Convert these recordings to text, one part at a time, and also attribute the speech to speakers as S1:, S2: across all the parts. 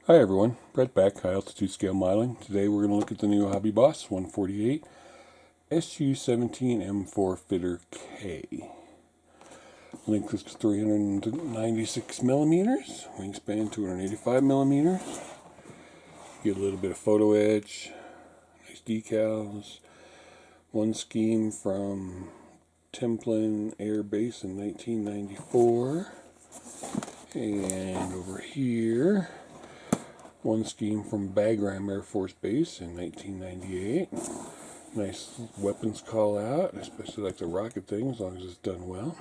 S1: Hi everyone, Brett back, high altitude scale modeling. Today we're going to look at the new Hobby Boss 148 SU17 M4 Fitter K. Length is 396 millimeters, wingspan 285 millimeters. Get a little bit of photo etch, nice decals. One scheme from Templin Air Base in 1994. And over here, one scheme from Bagram Air Force Base in 1998. Nice weapons call out, especially like the rocket thing, as long as it's done well.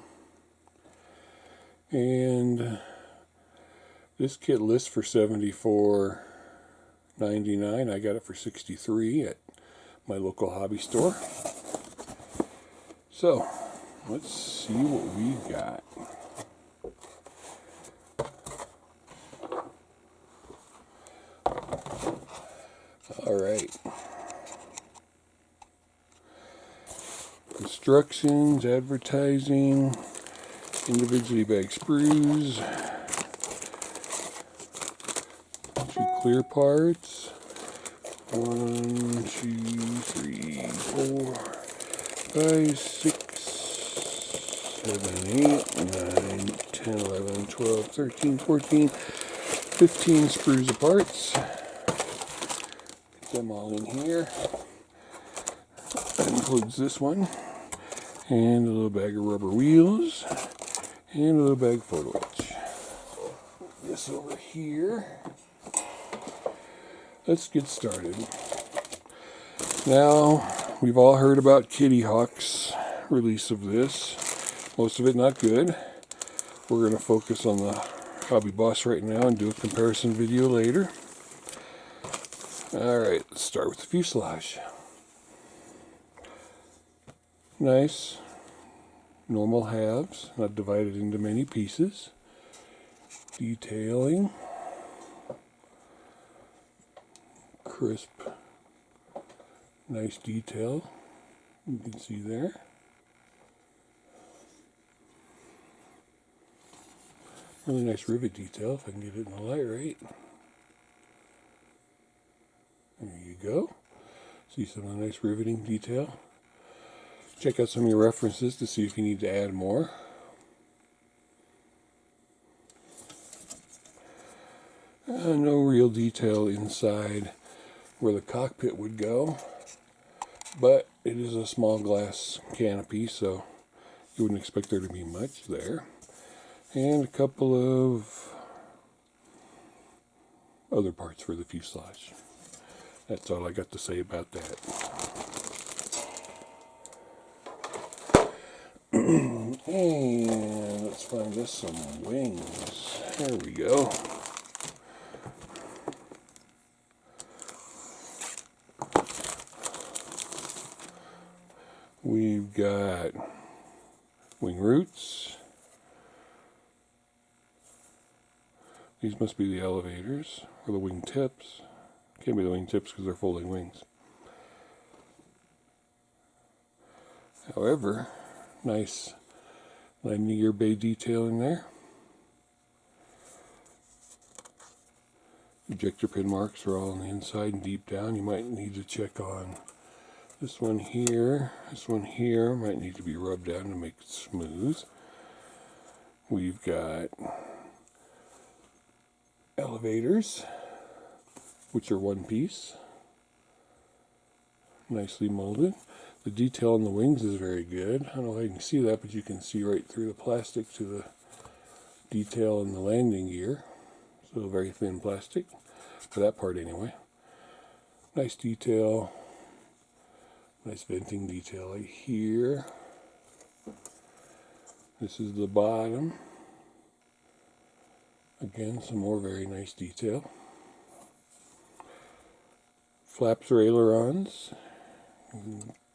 S1: And this kit lists for $74.99. I got it for $63 at my local hobby store. So, let's see what we got. Alright. Instructions, advertising, individually bagged sprues, 2 clear parts, 1, 2, 3, 4, 5, 6, 7, 8, 9, 10, 11, 12, 13, 14, 15 sprues of parts. Them all in here. That includes this one, and a little bag of rubber wheels, and a little bag of photo etch. This over here. Let's get started. Now, we've all heard about Kitty Hawk's release of this. Most of it not good. We're going to focus on the Hobby Boss right now and do a comparison video later. Alright, let's start with the fuselage. Nice, normal halves, not divided into many pieces. Detailing. Crisp, nice detail. You can see there. Really nice rivet detail, if I can get it in the light right. There you go. See some of the nice riveting detail. Check out some of your references to see if you need to add more. No real detail inside where the cockpit would go, but it is a small glass canopy, so you wouldn't expect there to be much there. And a couple of other parts for the fuselage. That's all I got to say about that. And let's find us some wings. There we go. We've got wing roots. These must be the elevators, or the wing tips. Can't be the wing tips because they're folding wings. However, nice landing gear bay detail in there. Ejector pin marks are all on the inside and deep down. You might need to check on this one here. This one here might need to be rubbed down to make it smooth. We've got elevators, which are one piece, nicely molded. The detail on the wings is very good. I don't know if you can see that, but you can see right through the plastic to the detail in the landing gear. So very thin plastic, for that part anyway. Nice detail, nice venting detail right here. This is the bottom. Again, some more very nice detail. Flaps or ailerons.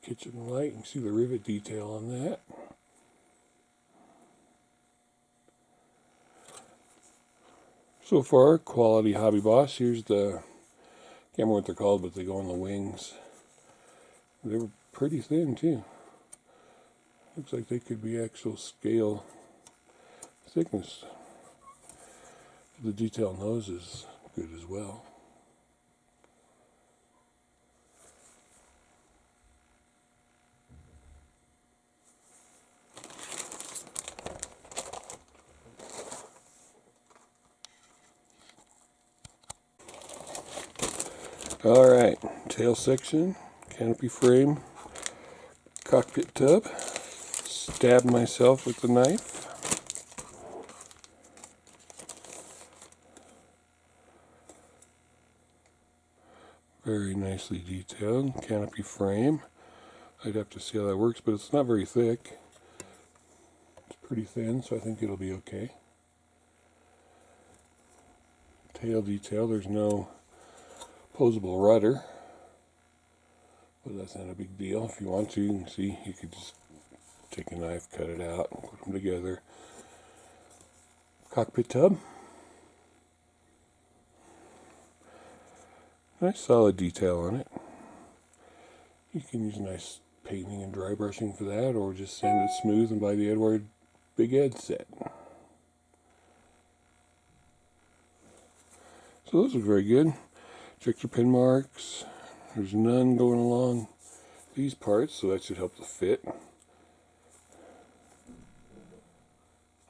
S1: Kitchen light, you can see the rivet detail on that. So far, quality Hobby Boss. Here's the, can't remember what they're called, but they go on the wings. They were pretty thin too. Looks like they could be actual scale thickness. The detail nose is good as well. Alright, tail section, canopy frame, cockpit tub. Stab myself with the knife. Very nicely detailed canopy frame. I'd have to see how that works, but it's not very thick. It's pretty thin, so I think it'll be okay. Tail detail, there's no posable rudder, but that's not a big deal. If you want to, you can see, you could just take a knife, cut it out, and put them together. Cockpit tub. Nice solid detail on it. You can use nice painting and dry brushing for that, or just sand it smooth and buy the Edward Big Ed set. So those look very good. Ejector pin marks. There's none going along these parts, so that should help the fit.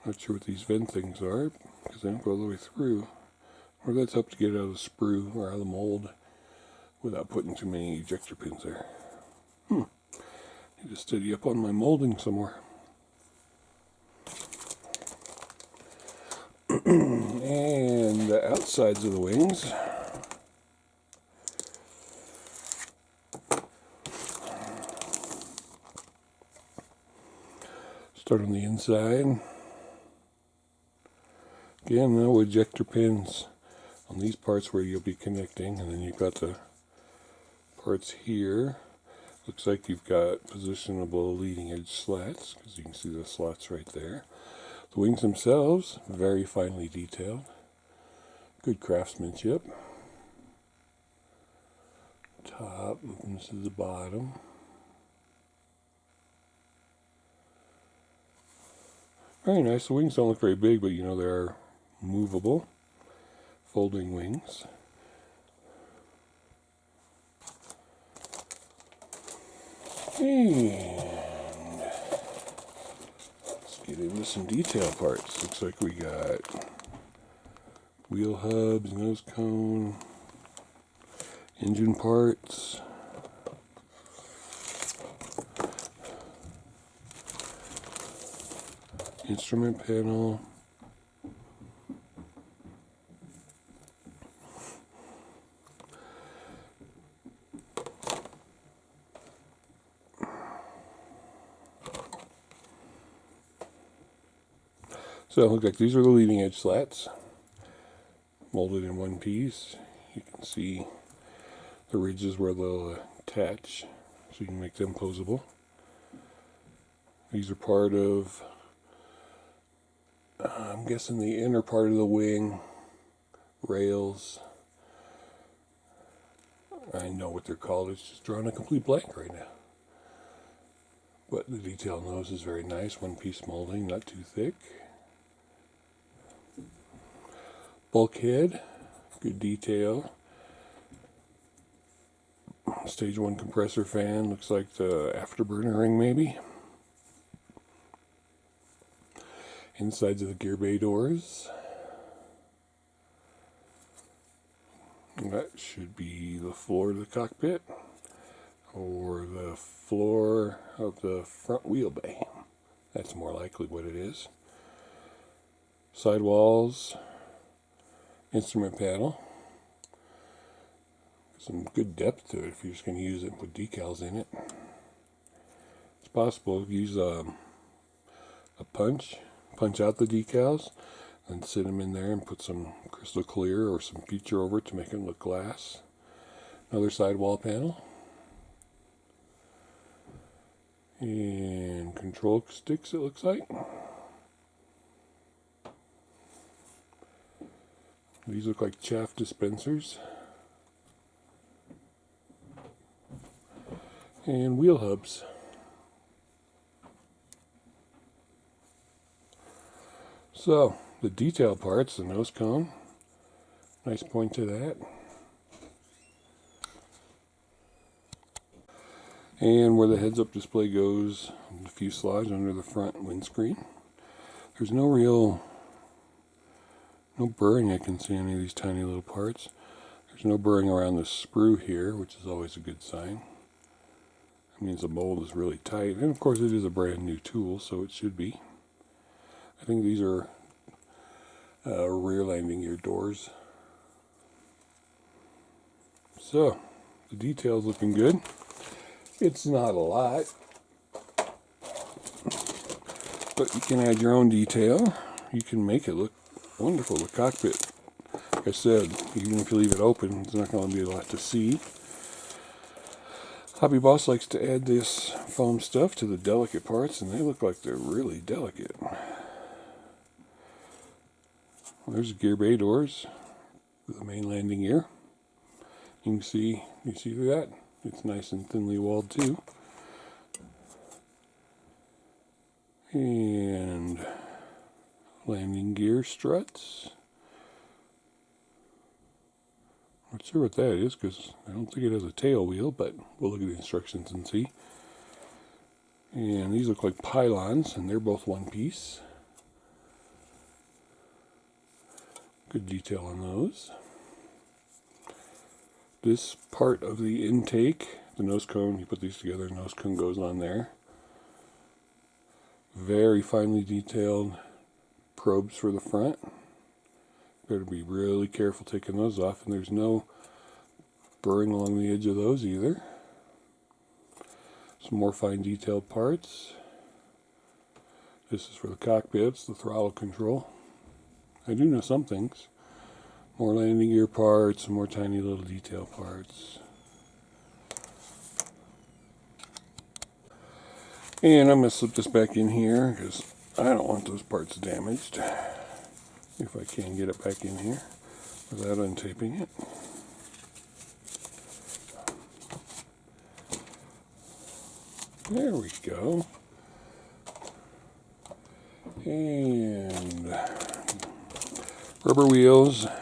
S1: Not sure what these vent things are, because they don't go all the way through. Or that's up to get out of the sprue or out of the mold without putting too many ejector pins there. Need to steady up on my molding somewhere. And the outsides of the wings. Start on the inside. Again, no ejector pins on these parts where you'll be connecting, and then you've got the parts here. Looks like you've got positionable leading edge slats, because you can see the slots right there. The wings themselves, very finely detailed. Good craftsmanship. Top opens to the bottom. Very nice. The wings don't look very big, but you know they are movable, folding wings. And let's get into some detail parts. Looks like we got wheel hubs, nose cone, engine parts, instrument panel, so it looks like these are the leading edge slats, molded in one piece. You can see the ridges where they'll attach, so you can make them posable. These are part of, I'm guessing, the inner part of the wing rails. I know what they're called, it's just drawing a complete blank right now. But the detail on those is very nice, one piece molding, not too thick. Bulkhead, good detail. Stage 1 compressor fan, looks like the afterburner ring maybe. Insides of the gear bay doors. And that should be the floor of the cockpit, or the floor of the front wheel bay. That's more likely what it is. Sidewalls. Instrument panel. Some good depth to it if you're just going to use it and put decals in it. It's possible to use a punch out the decals, and sit them in there and put some crystal clear or some feature over it to make it look glass. Another sidewall panel. And control sticks, it looks like. These look like chaff dispensers. And wheel hubs. So, the detail parts, the nose cone, Nice point to that. And where the heads-up display goes, the fuselage under the front windscreen. There's no burring I can see on any of these tiny little parts. There's no burring around the sprue here, which is always a good sign. That means the mold is really tight. And of course it is a brand new tool, so it should be. I think these are rear landing gear doors. So, the detail's looking good. It's not a lot, but you can add your own detail. You can make it look wonderful. The cockpit, like I said, even if you leave it open, it's not going to be a lot to see. Hobby Boss likes to add this foam stuff to the delicate parts, and they look like they're really delicate. Well, there's the gear bay doors with the main landing gear. You see through that? It's nice and thinly walled too. And landing gear struts. Not sure what that is because I don't think it has a tail wheel, but we'll look at the instructions and see. And these look like pylons, and they're both one piece. Good detail on those. This part of the intake, the nose cone, you put these together, the nose cone goes on there. Very finely detailed probes for the front. Better be really careful taking those off, and there's no burring along the edge of those either. Some more fine detailed parts. This is for the cockpits, the throttle control. I do know some things. More landing gear parts, some more tiny little detail parts. And I'm going to slip this back in here because I don't want those parts damaged. If I can get it back in here without untaping it. There we go. And rubber wheels. I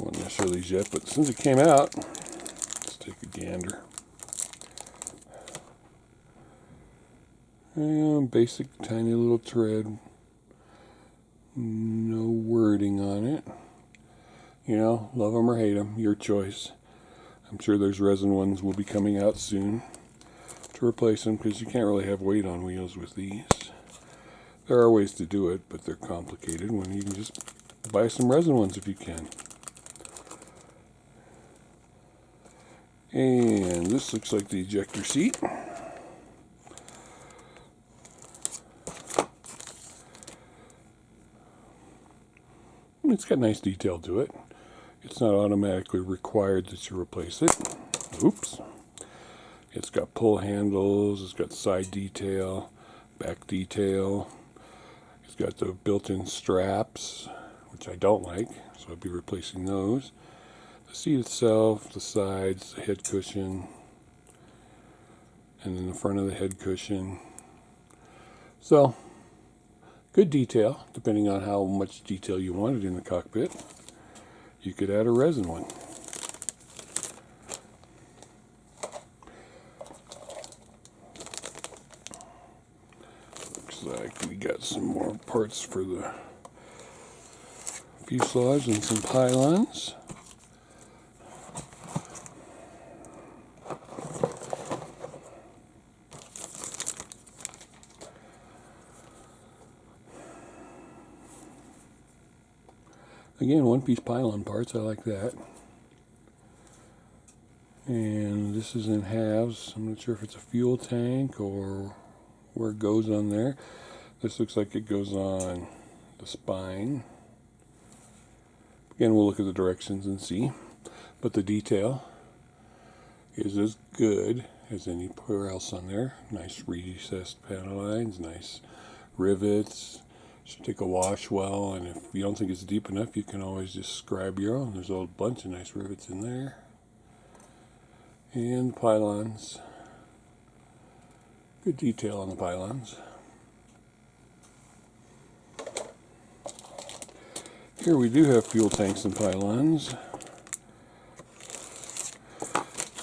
S1: won't show these yet, but since it came out, let's take a gander. And basic tiny little tread. No wording on it. You know, love them or hate them, your choice. I'm sure there's resin ones will be coming out soon to replace them because you can't really have weight on wheels with these. There are ways to do it, but they're complicated when you can just buy some resin ones if you can. And this looks like the ejector seat. It's got nice detail to it. It's not automatically required that you replace it. Oops. It's got pull handles, it's got side detail, back detail. It's got the built-in straps, which I don't like, so I'll be replacing those. The seat itself, the sides, the head cushion, and then the front of the head cushion. So, good detail, depending on how much detail you wanted in the cockpit. You could add a resin one. Looks like we got some more parts for the fuselage and some pylons. Again, one-piece pylon parts, I like that. And this is in halves. I'm not sure if it's a fuel tank or where it goes on there. This looks like it goes on the spine. Again, we'll look at the directions and see. But the detail is as good as anywhere else on there. Nice recessed panel lines, nice rivets. Should take a wash well, and if you don't think it's deep enough, you can always just scribe your own. There's a bunch of nice rivets in there. And the pylons. Good detail on the pylons. Here we do have fuel tanks and pylons.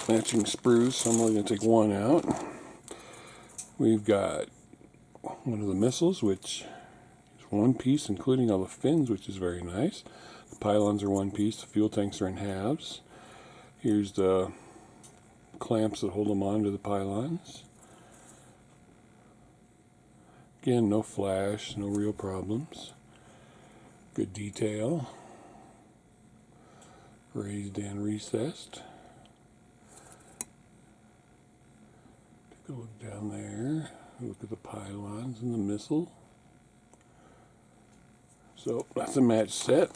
S1: Matching sprues, so I'm only going to take one out. We've got one of the missiles, which is one piece, including all the fins, which is very nice. The pylons are one piece, the fuel tanks are in halves. Here's the clamps that hold them onto the pylons. Again, no flash, no real problems. Good detail. Raised and recessed. Take a look down there. Look at the pylons and the missile. So that's a match set.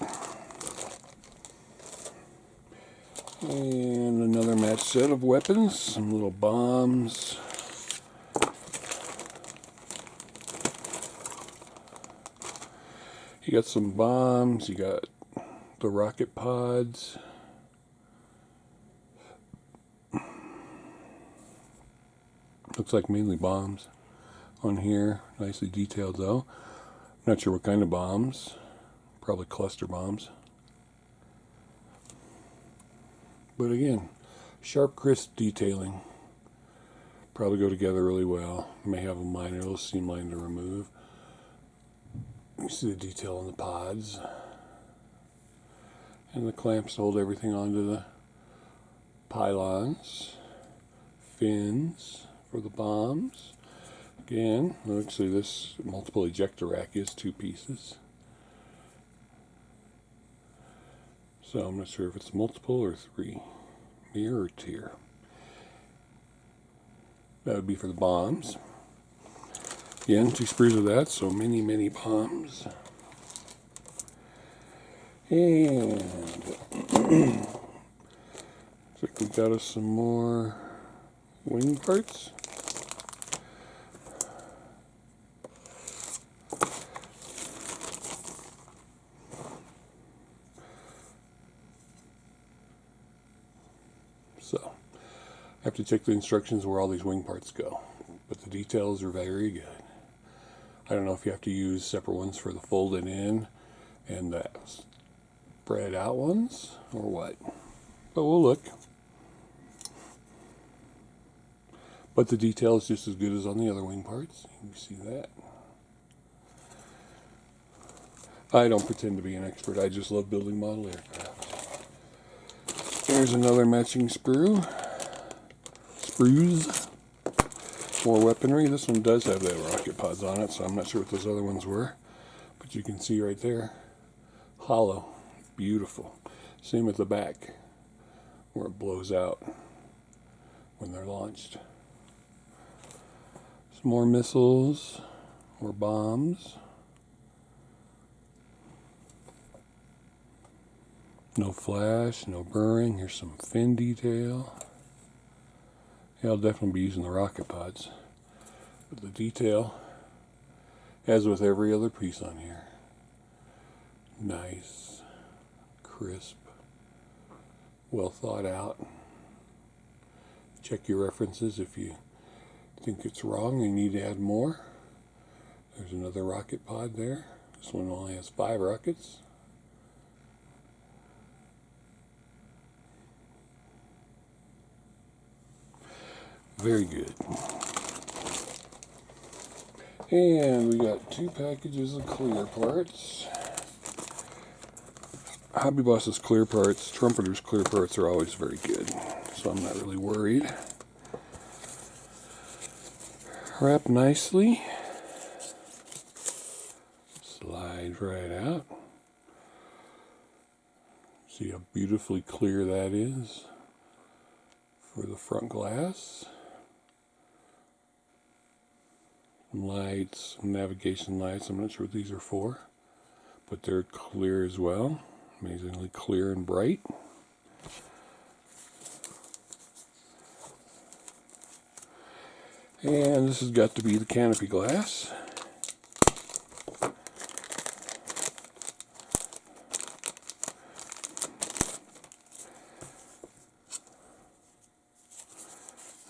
S1: And another match set of weapons. Some little bombs. You got some bombs, you got the rocket pods. Looks like mainly bombs on here. Nicely detailed though. Not sure what kind of bombs. Probably cluster bombs. But again, sharp, crisp detailing. Probably go together really well. May have a minor little seam line to remove. You see the detail on the pods. And the clamps hold everything onto the pylons. Fins for the bombs. Again, actually this multiple ejector rack is two pieces. So I'm not sure if it's multiple or three. Mirror or tier. That would be for the bombs. Again, 2 sprues of that, so many, many bombs. And looks like we got us some more wing parts. So, I have to check the instructions where all these wing parts go, but the details are very good. I don't know if you have to use separate ones for the folded in and the spread out ones or what, but we'll look. But the detail is just as good as on the other wing parts. You can see that. I don't pretend to be an expert. I just love building model aircraft. Here's another matching sprue. Sprues. More weaponry. This one does have the rocket pods on it, so I'm not sure what those other ones were. But you can see right there. Hollow. Beautiful. Same at the back, where it blows out when they're launched. Some more missiles or bombs. No flash, no burring. Here's some fin detail. Yeah, I'll definitely be using the rocket pods. But the detail, as with every other piece on here, nice, crisp, well thought out. Check your references if you think it's wrong and you need to add more. There's another rocket pod there. This one only has 5 rockets. Very good. And we got 2 packages of clear parts. Hobby Boss's clear parts, Trumpeter's clear parts are always very good, so I'm not really worried. Wrap nicely. Slide right out. See how beautifully clear that is for the front glass. Lights, navigation lights. I'm not sure what these are for, but they're clear as well. Amazingly clear and bright. And this has got to be the canopy glass.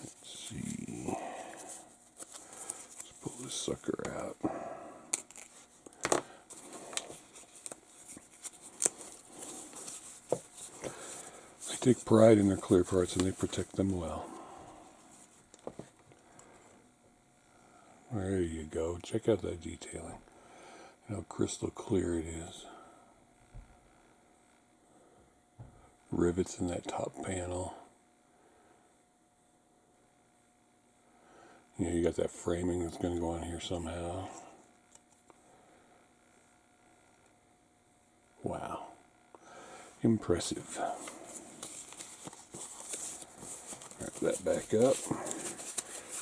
S1: Let's see. Let's pull this sucker out. take pride in their clear parts and they protect them well. There you go. Check out that detailing. How crystal clear it is. Rivets in that top panel. You know, you got that framing that's going to go on here somehow. Wow. Impressive. Wrap that back up.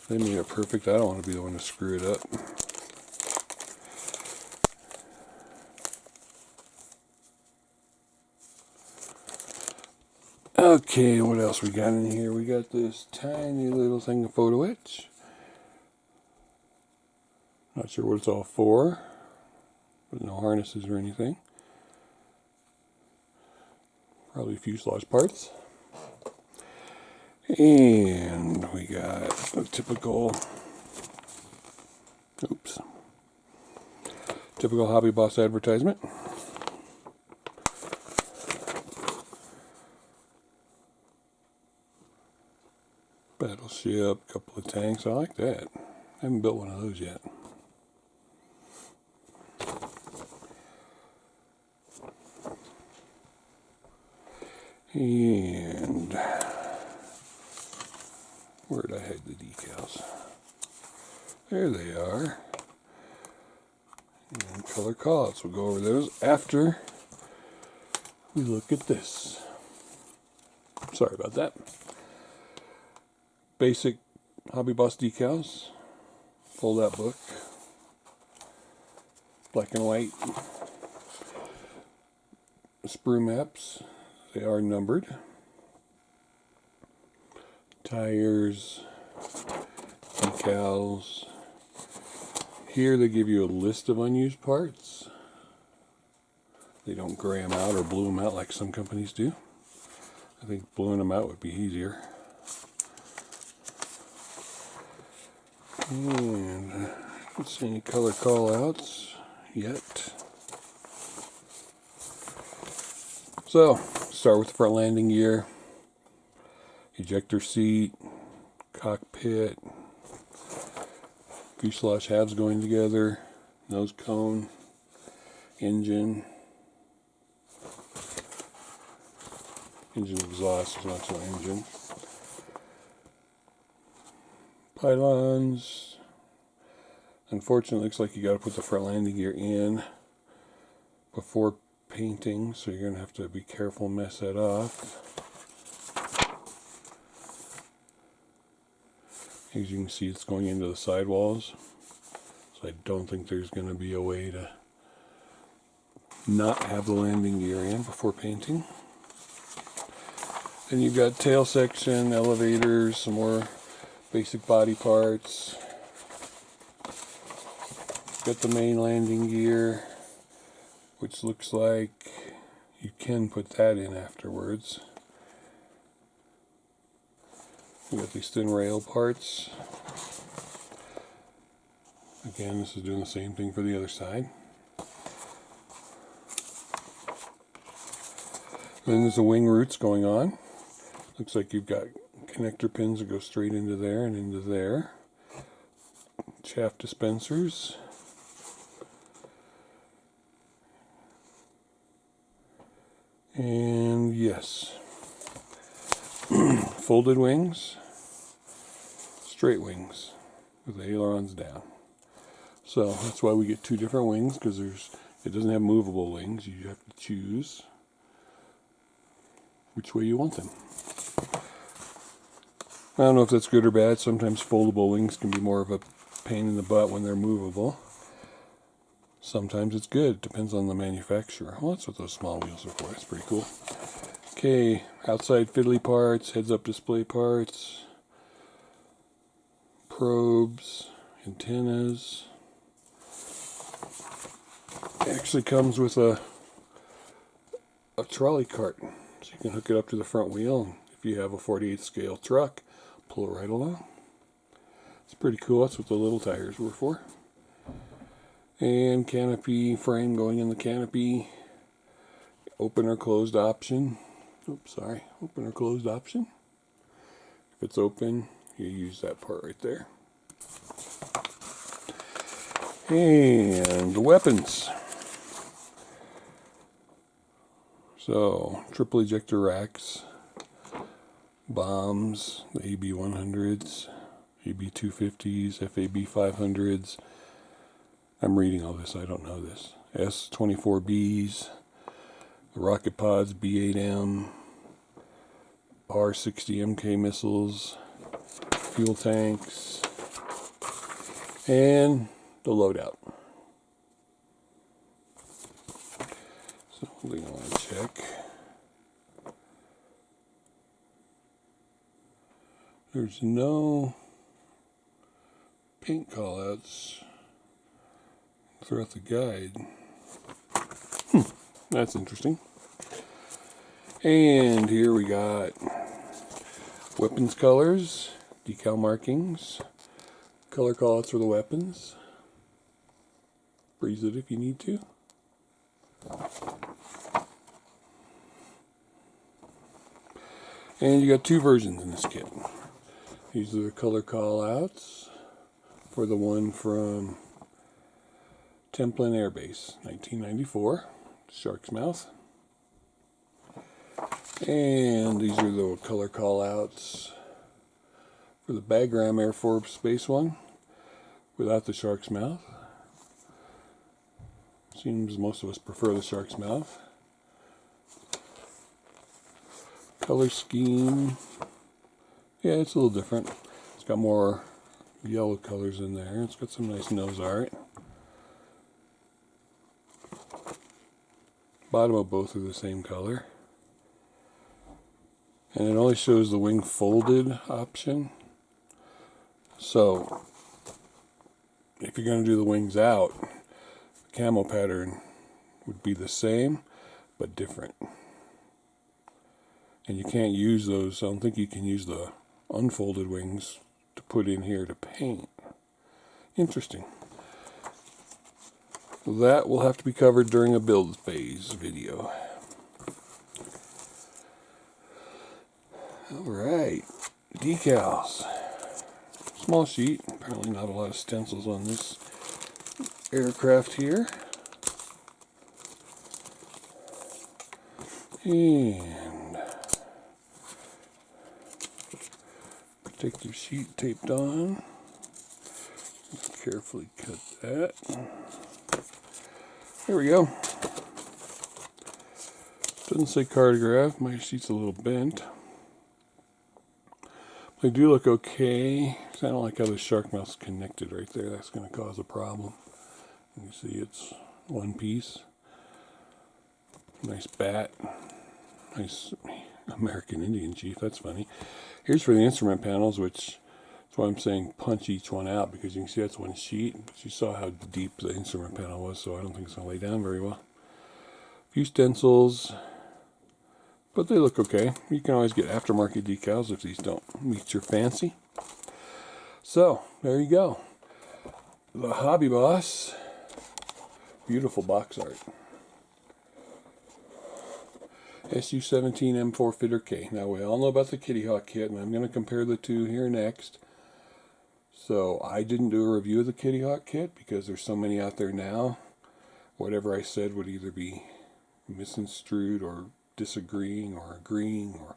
S1: They made it perfect. I don't want to be the one to screw it up. Okay, what else we got in here? We got this tiny little thing of photo etch. Not sure what it's all for, but no harnesses or anything. Probably fuselage parts. And we got a typical Hobby Boss advertisement. Battleship, couple of tanks. I like that. I haven't built one of those yet. And where did I hide the decals? There they are. And color callouts. We'll go over those after we look at this. Sorry about that. Basic Hobby Boss decals. Fold out book. Black and white. Sprue maps. They are numbered. Tires. Decals. Here they give you a list of unused parts. They don't gray them out or blue them out like some companies do. I think bluing them out would be easier. And I don't see any color call-outs yet. So, start with the front landing gear, ejector seat, cockpit, fuselage halves going together, nose cone, engine exhaust is not so engine. Pylons. Unfortunately, it looks like you got to put the front landing gear in before painting, so you're going to have to be careful and mess that off. As you can see, it's going into the sidewalls, so I don't think there's going to be a way to not have the landing gear in before painting. Then you've got tail section, elevators, some more basic body parts. Got the main landing gear, which looks like you can put that in afterwards. We got these thin rail parts. Again, this is doing the same thing for the other side. Then there's the wing roots going on. Looks like you've got connector pins that go straight into there and into there. Shaft dispensers. And yes, folded wings, straight wings with the ailerons down. So that's why we get two different wings, because it doesn't have movable wings. You have to choose which way you want them. I don't know if that's good or bad. Sometimes foldable wings can be more of a pain in the butt when they're movable. Sometimes it's good. Depends on the manufacturer. Well, that's what those small wheels are for. That's pretty cool. Okay, outside fiddly parts, heads-up display parts, probes, antennas. It actually comes with a trolley cart, so you can hook it up to the front wheel. And if you have a 48 scale truck, pull it right along. It's pretty cool. That's what the little tires were for. And canopy frame going in the canopy. Open or closed option. oops, sorry, open or closed option. If it's open, you use that part right there. And the weapons. So, triple ejector racks, bombs, the AB-100s, AB-250s, FAB-500s. I'm reading all this, I don't know this. S-24Bs, the rocket pods, B-8M, R-60 MK missiles, fuel tanks, and the loadout. So we want to check. There's no paint callouts throughout the guide. That's interesting. And here we got weapons colors, decal markings, color callouts for the weapons. Freeze it if you need to. And you got two versions in this kit. These are the color callouts for the one from Templin Air Base, 1994, Shark's Mouth. And these are the color callouts for the Bagram Air Force Base one, without the Shark's Mouth. Seems most of us prefer the Shark's Mouth. Color scheme, yeah, it's a little different. It's got more yellow colors in there. It's got some nice nose art. Bottom of both are the same color. And it only shows the wing folded option. So, if you're going to do the wings out, the camo pattern would be the same, but different. And you can't use those, I don't think you can use the unfolded wings to put in here to paint. Interesting. That will have to be covered during a build phase video. Alright, decals. Small sheet, apparently not a lot of stencils on this aircraft here. And protective sheet taped on. Carefully cut that. There we go. Doesn't say cartograph, my sheet's a little bent. They do look okay. I don't like how the shark mouth's connected right there. That's going to cause a problem. You see it's one piece. Nice bat. Nice American Indian chief. That's funny. Here's for the instrument panels, which that's why I'm saying punch each one out, because you can see that's one sheet. But you saw how deep the instrument panel was, so I don't think it's going to lay down very well. A few stencils. But they look okay. You can always get aftermarket decals if these don't meet your fancy. So, there you go. The Hobby Boss. Beautiful box art. SU-17 M4 Fitter K. Now, we all know about the Kitty Hawk kit, and I'm going to compare the two here next. So, I didn't do a review of the Kitty Hawk kit because there's so many out there now. Whatever I said would either be misconstrued or disagreeing or agreeing, or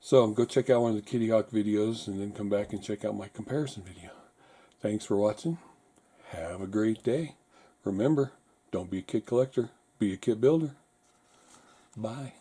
S1: so go check out one of the Kitty Hawk videos and then come back and check out my comparison video. Thanks for watching. Have a great day. Remember, don't be a kit collector, be a kit builder. Bye.